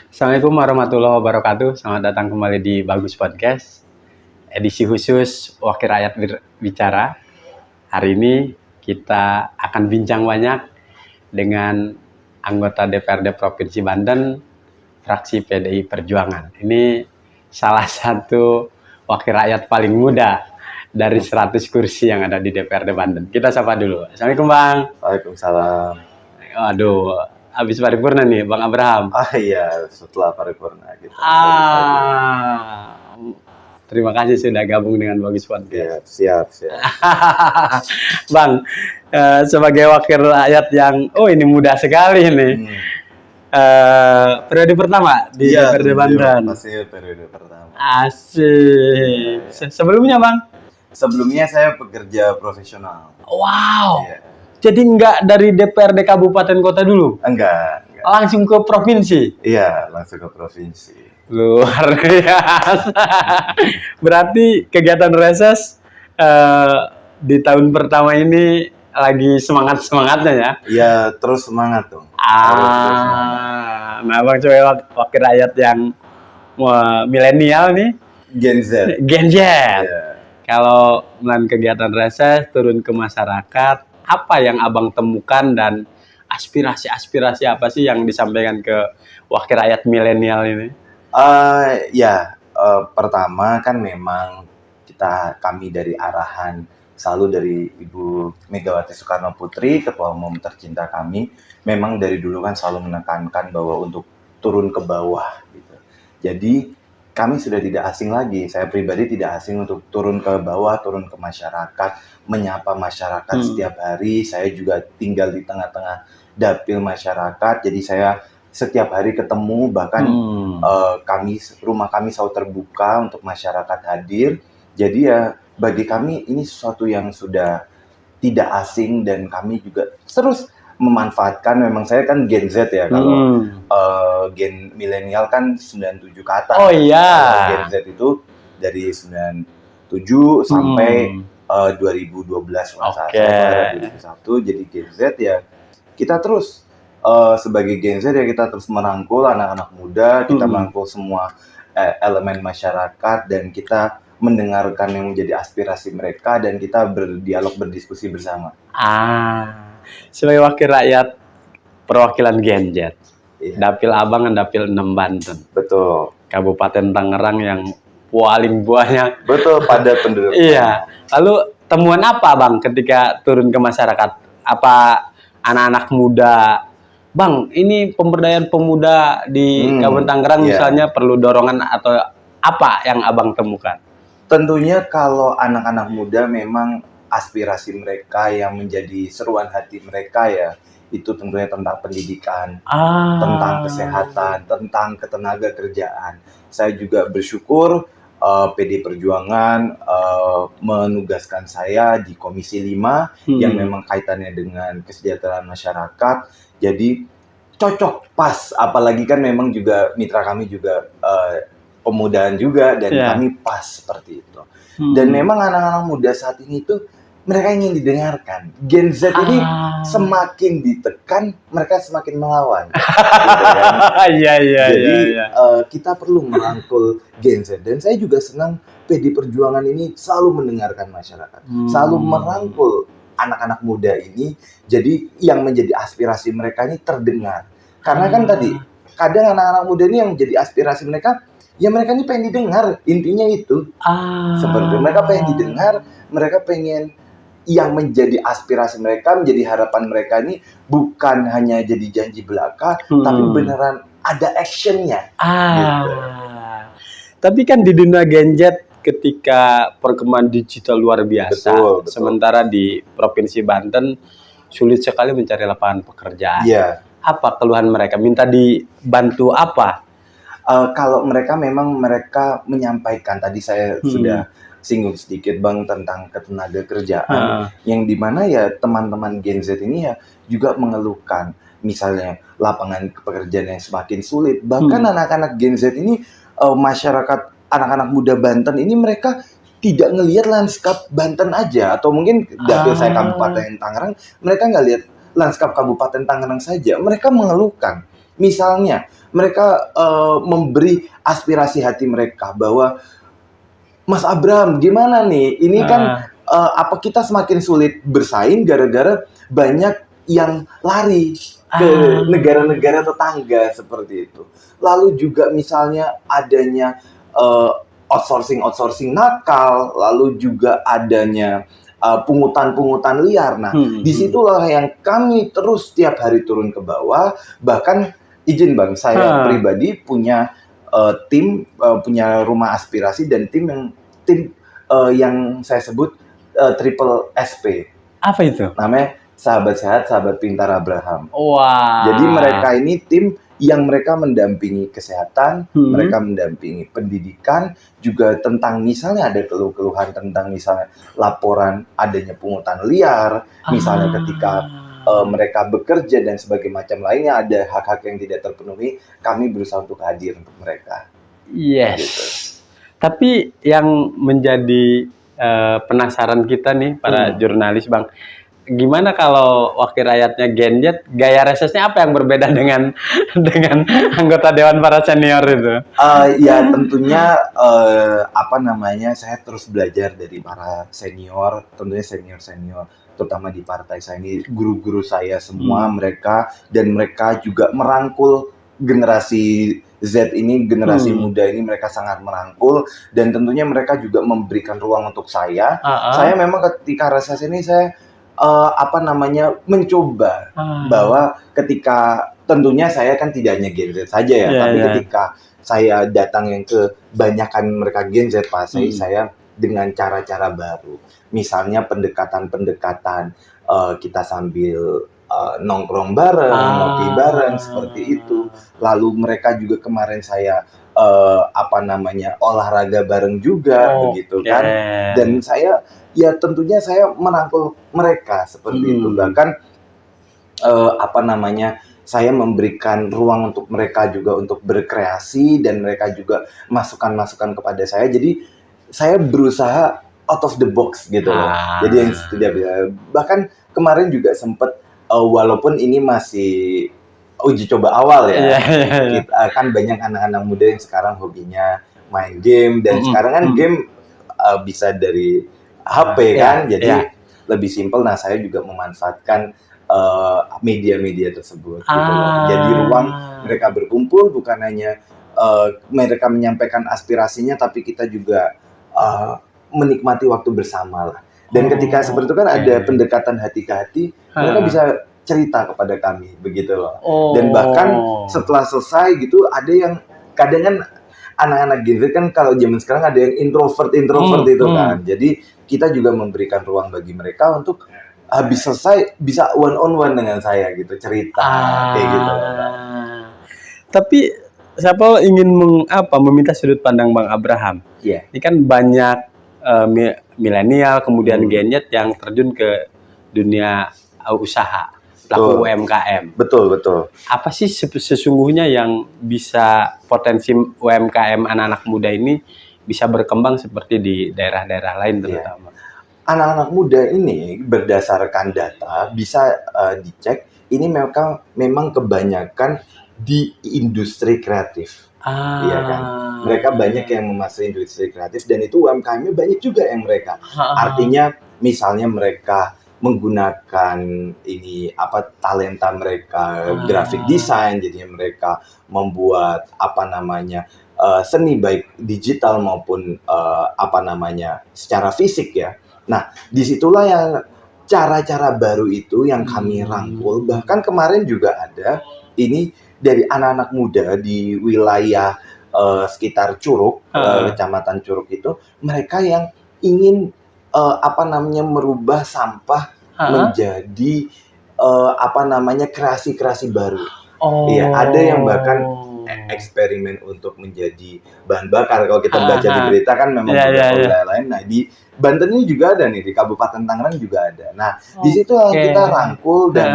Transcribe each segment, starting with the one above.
Assalamualaikum warahmatullahi wabarakatuh. Selamat datang kembali di Bagus Podcast, edisi khusus Wakil Rakyat Bicara. Hari ini kita akan bincang banyak dengan anggota DPRD Provinsi Banten, fraksi PDI Perjuangan. Ini salah satu wakil rakyat paling muda dari 100 kursi yang ada di DPRD Banten. Kita sapa dulu. Assalamualaikum Bang. Waalaikumsalam. Aduh, habis paripurna nih Bang Abraham. Iya, setelah paripurna gitu. Terima kasih sudah gabung dengan Bagus Podcast. Siap. Bang, sebagai wakil rakyat yang, ini muda sekali nih. Periode pertama di DPRD Banten. Pasti periode pertama. Asik. Sebelumnya Bang? Sebelumnya saya pekerja profesional. Wow. Iya. Jadi nggak dari DPRD Kabupaten Kota dulu? Enggak. Langsung ke provinsi? Iya, langsung ke provinsi. Luar biasa. Berarti kegiatan reses di tahun pertama ini lagi semangat-semangatnya ya? Iya, terus semangat dong. Nah Bang coba wakil rakyat yang milenial nih. Gen Z. Iya. Kalau melakukan kegiatan reses, turun ke masyarakat, apa yang Abang temukan dan aspirasi-aspirasi apa sih yang disampaikan ke wakil rakyat milenial ini? Pertama kan memang kami dari arahan selalu dari Ibu Megawati Soekarno Putri, Ketua Umum tercinta kami, memang dari dulu kan selalu menekankan bahwa untuk turun ke bawah gitu. Jadi kami sudah tidak asing lagi, saya pribadi tidak asing untuk turun ke bawah, turun ke masyarakat, menyapa masyarakat setiap hari. Saya juga tinggal di tengah-tengah dapil masyarakat, jadi saya setiap hari ketemu, bahkan rumah kami selalu terbuka untuk masyarakat hadir. Jadi ya bagi kami ini sesuatu yang sudah tidak asing dan kami juga terus memanfaatkan. Memang saya kan Gen Z ya, kalau gen milenial kan 97 ke atas. Oh iya. Gen Z itu dari 97 sampai 2012 masa saya 2001 jadi Gen Z ya. Kita terus sebagai Gen Z ya kita terus merangkul anak-anak muda, kita merangkul semua elemen masyarakat dan kita mendengarkan yang menjadi aspirasi mereka dan kita berdialog, berdiskusi bersama. Sebagai wakil rakyat perwakilan Gen Z, dapil Abang dan dapil 6 Banten. Betul. Kabupaten Tangerang yang paling banyak. Betul, pada penduduk. Iya. Lalu temuan apa Bang ketika turun ke masyarakat? Apa anak-anak muda, Bang, ini pemberdayaan pemuda di Kabupaten Tangerang misalnya perlu dorongan atau apa yang Abang temukan? Tentunya kalau anak-anak muda memang aspirasi mereka yang menjadi seruan hati mereka ya, itu tentunya tentang pendidikan, tentang kesehatan, tentang ketenaga kerjaan. Saya juga bersyukur PD Perjuangan menugaskan saya di Komisi 5 yang memang kaitannya dengan kesejahteraan masyarakat. Jadi cocok pas, apalagi kan memang juga mitra kami juga pemudaan juga dan kami pas seperti itu. Dan memang anak-anak muda saat ini tuh mereka ingin didengarkan. Gen Z ini semakin ditekan, mereka semakin melawan. Gitu kan? Jadi kita perlu merangkul Gen Z. Dan saya juga senang PD Perjuangan ini selalu mendengarkan masyarakat, selalu merangkul anak-anak muda ini. Jadi yang menjadi aspirasi mereka ini terdengar. Karena kan tadi kadang anak-anak muda ini yang menjadi aspirasi mereka, ya mereka ini pengen didengar, intinya itu. Seperti mereka pengen didengar, mereka pengen yang menjadi aspirasi mereka, menjadi harapan mereka ini bukan hanya jadi janji belaka, tapi beneran ada actionnya. Gitu. Tapi kan di dunia Gen Z ketika perkembangan digital luar biasa, betul. Sementara di Provinsi Banten sulit sekali mencari lapangan pekerjaan. Apa keluhan mereka? Minta dibantu apa? Kalau mereka memang mereka menyampaikan, tadi saya sudah singgung sedikit Bang tentang ketenaga kerjaan, yang dimana ya teman-teman Gen Z ini ya juga mengeluhkan misalnya lapangan pekerjaan yang semakin sulit. Bahkan anak-anak Gen Z ini masyarakat anak-anak muda Banten ini mereka tidak ngelihat lanskap Banten aja, atau mungkin dapil saya Kabupaten Tangerang mereka nggak lihat lanskap Kabupaten Tangerang saja, mereka mengeluhkan Misalnya mereka memberi aspirasi hati mereka bahwa Mas Abraham, gimana nih? Ini kan apa kita semakin sulit bersaing gara-gara banyak yang lari ke negara-negara tetangga seperti itu. Lalu juga misalnya adanya outsourcing nakal, lalu juga adanya pungutan-pungutan liar. Nah, disitulah yang kami terus setiap hari turun ke bawah. Bahkan izin Bang, saya pribadi punya tim, punya rumah aspirasi dan tim yang saya sebut triple SP. Apa itu? Namanya Sahabat Sehat, Sahabat Pintar Abraham. Wah. Jadi mereka ini tim yang mereka mendampingi kesehatan, mereka mendampingi pendidikan, juga tentang misalnya ada keluhan tentang misalnya laporan adanya pungutan liar, misalnya ketika mereka bekerja dan sebagainya macam lainnya ada hak-hak yang tidak terpenuhi, kami berusaha untuk hadir untuk mereka. Yes. Gitu. Tapi yang menjadi penasaran kita nih para jurnalis Bang, gimana kalau wakil rakyatnya Gen Z, gaya resesnya apa yang berbeda dengan anggota dewan para senior itu? Ya tentunya saya terus belajar dari para senior, tentunya senior, terutama di partai saya ini, guru-guru saya semua mereka juga merangkul generasi Z ini, generasi muda ini, mereka sangat merangkul dan tentunya mereka juga memberikan ruang untuk saya. Saya memang ketika reses ini saya mencoba bahwa ketika tentunya saya kan tidak hanya Gen Z saja ya, tapi ketika saya datang yang kebanyakan mereka Gen Z pasti saya dengan cara-cara baru. Misalnya pendekatan kita sambil nongkrong bareng, ngopi bareng seperti itu. Lalu mereka juga kemarin saya olahraga bareng juga begitu kan. Dan saya ya tentunya saya merangkul mereka seperti itu. Bahkan saya memberikan ruang untuk mereka juga untuk berkreasi dan mereka juga masukan-masukan kepada saya. Jadi saya berusaha out of the box gitu loh. Jadi yang tidak bisa. Bahkan kemarin juga sempat walaupun ini masih uji coba awal ya, kita kan banyak anak-anak muda yang sekarang hobinya main game dan sekarang kan game bisa dari HP kan, jadi lebih simpel. Nah, saya juga memanfaatkan media-media tersebut gitu loh. Jadi ruang mereka berkumpul bukan hanya mereka menyampaikan aspirasinya, tapi kita juga menikmati waktu bersama lah. Dan ketika seperti itu kan ada pendekatan hati ke hati, mereka bisa cerita kepada kami begitu loh. Dan bahkan setelah selesai gitu ada yang kadang kan anak-anak Gen Z kan kalau zaman sekarang ada yang introvert itu kan. Jadi kita juga memberikan ruang bagi mereka untuk habis selesai bisa one on one dengan saya gitu, cerita kayak gitu. Tapi siapa ingin meminta sudut pandang Bang Abraham. Ini kan banyak milenial kemudian Gen Z yang terjun ke dunia usaha, pelaku UMKM. Betul. Apa sih sesungguhnya yang bisa potensi UMKM anak-anak muda ini bisa berkembang seperti di daerah-daerah lain terutama? Anak-anak muda ini berdasarkan data bisa dicek ini memang kebanyakan di industri kreatif. Iya kan? Mereka banyak yang memasuki industri kreatif dan itu UMKM-nya banyak juga yang mereka. Artinya misalnya mereka menggunakan talenta mereka graphic design, jadinya mereka membuat seni baik digital maupun secara fisik ya. Nah, disitulah yang cara-cara baru itu yang kami rangkul. Bahkan kemarin juga ada ini dari anak-anak muda di wilayah sekitar Curug, kecamatan Curug itu, mereka yang ingin merubah sampah menjadi kreasi-kreasi baru. Iya, ada yang bahkan eksperimen untuk menjadi bahan bakar. Kalau kita baca di berita kan memang beberapa lain. Nah, di Banten ini juga ada nih, di Kabupaten Tangerang juga ada. Nah, di situ kita rangkul dan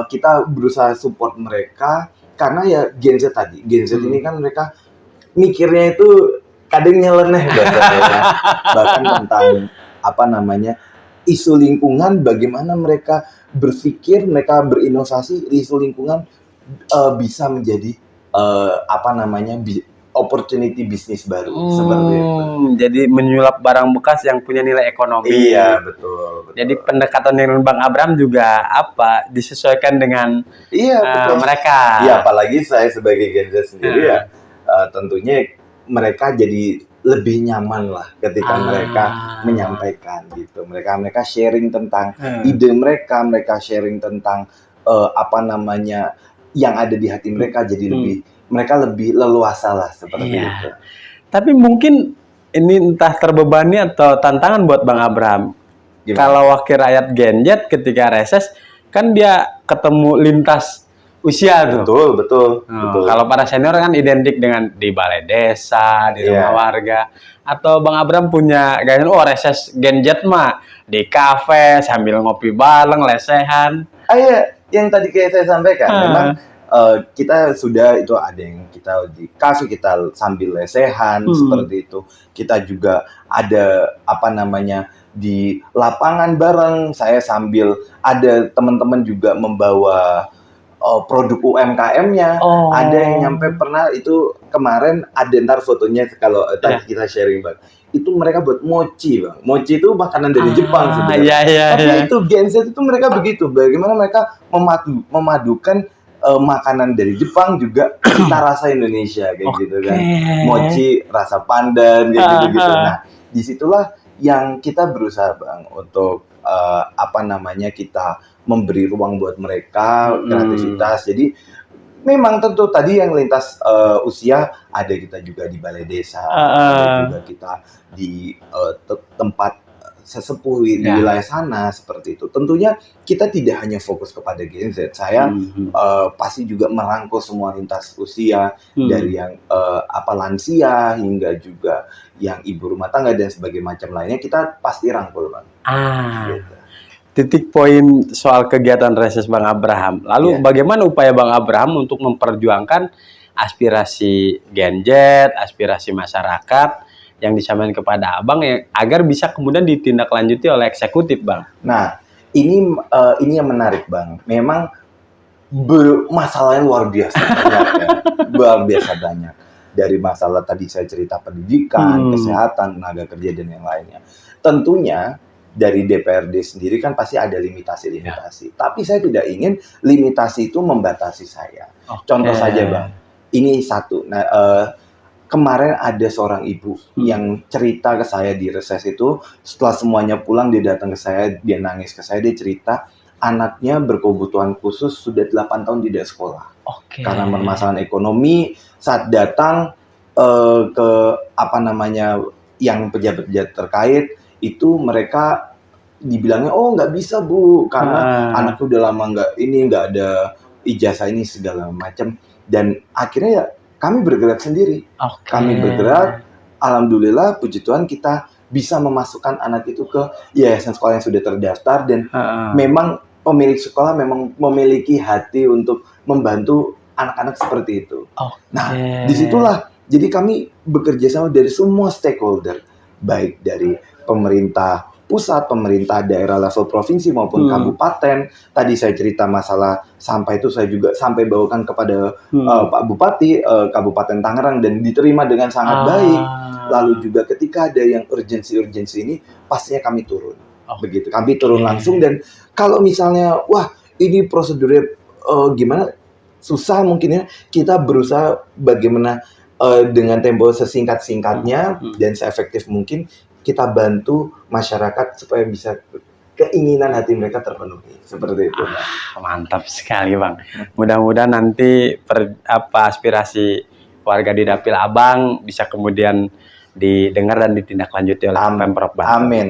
kita berusaha support mereka karena ya Gen Z ini kan mereka mikirnya itu kadang nyeleneh bahkan tentang isu lingkungan, bagaimana mereka berpikir, mereka berinovasi isu lingkungan bisa menjadi opportunity bisnis baru seperti itu. Jadi menyulap barang bekas yang punya nilai ekonomi. Iya, betul. Jadi pendekatan dengan Bang Abraham juga disesuaikan dengan betul. mereka. Iya, apalagi saya sebagai Gen Z sendiri ya, tentunya mereka jadi lebih nyaman lah ketika mereka menyampaikan gitu. Mereka sharing tentang ide mereka sharing tentang yang ada di hati mereka, jadi mereka lebih leluasa lah seperti itu. Tapi mungkin ini entah terbebani atau tantangan buat Bang Abraham. Gimana? Kalau wakil rakyat Gen Z ketika reses, kan dia ketemu lintas usia tuh. Betul. Kalau para senior kan identik dengan di balai desa, di rumah warga. Atau Bang Abraham punya gaya, reses Gen Z mah di kafe sambil ngopi bareng, lesehan. Yang tadi kayak saya sampaikan, memang kita sudah itu ada yang kita di kafe kita sambil lesehan seperti itu. Kita juga ada di lapangan bareng. Saya sambil ada teman-teman juga membawa produk UMKM-nya. Ada yang nyampe pernah itu kemarin ada ntar fotonya kalau tadi kita sharing Bang. Itu mereka buat mochi Bang. Mochi itu makanan dari Jepang sebenarnya. Tapi itu Gen Z itu mereka begitu. Bagaimana mereka memadukan makanan dari Jepang juga kita rasa Indonesia kayak gitu kan. Mochi rasa pandan kayak gitu-gitu. Nah, disitulah yang kita berusaha Bang untuk kita memberi ruang buat mereka kreativitas. Jadi memang tentu tadi yang lintas usia ada kita juga di balai desa, ada juga kita di tempat sesepuh di wilayah sana seperti itu. Tentunya kita tidak hanya fokus kepada Gen Z. Saya pasti juga merangkul semua lintas usia dari yang lansia hingga juga yang ibu rumah tangga dan sebagainya macam lainnya kita pasti rangkul Bang. Gitu. Titik poin soal kegiatan reses Bang Abraham. Lalu bagaimana upaya Bang Abraham untuk memperjuangkan aspirasi Gen Z, aspirasi masyarakat yang disampaikan kepada Abang agar bisa kemudian ditindaklanjuti oleh eksekutif Bang? Nah, ini yang menarik Bang. Memang masalahnya luar biasa banyak ya. Luar biasa banyak. Dari masalah tadi saya cerita pendidikan, kesehatan, tenaga kerja dan yang lainnya. Tentunya dari DPRD sendiri kan pasti ada limitasi-limitasi. Tapi saya tidak ingin limitasi itu membatasi saya. Contoh saja Bang. Ini satu. Nah, kemarin ada seorang ibu yang cerita ke saya di reses itu, setelah semuanya pulang dia datang ke saya, dia nangis ke saya, dia cerita anaknya berkebutuhan khusus sudah 8 tahun tidak sekolah. Karena permasalahan ekonomi, saat datang yang pejabat-pejabat terkait itu mereka dibilangnya nggak bisa Bu, karena anaknya udah lama nggak ada ijazah ini segala macam, dan akhirnya ya kami bergerak sendiri. Kami bergerak, alhamdulillah puji Tuhan kita bisa memasukkan anak itu ke yayasan sekolah yang sudah terdaftar dan memang pemilik sekolah memang memiliki hati untuk membantu anak-anak seperti itu. Nah, disitulah jadi kami bekerja sama dari semua stakeholder, baik dari pemerintah pusat, pemerintah daerah level provinsi maupun kabupaten. Tadi saya cerita masalah sampah itu saya juga sampai bawakan kepada Pak Bupati Kabupaten Tangerang dan diterima dengan sangat baik. Lalu juga ketika ada yang urgensi ini pastinya kami turun. Begitu. Kami turun langsung dan kalau misalnya ini prosedurnya gimana susah mungkin ya, kita berusaha bagaimana dengan tempo sesingkat-singkatnya dan seefektif mungkin kita bantu masyarakat supaya bisa keinginan hati mereka terpenuhi. Seperti itu. Mantap sekali Bang. Mudah-mudahan nanti aspirasi warga di Dapil Abang bisa kemudian didengar dan ditindaklanjuti oleh Pemprov Banten. Amin.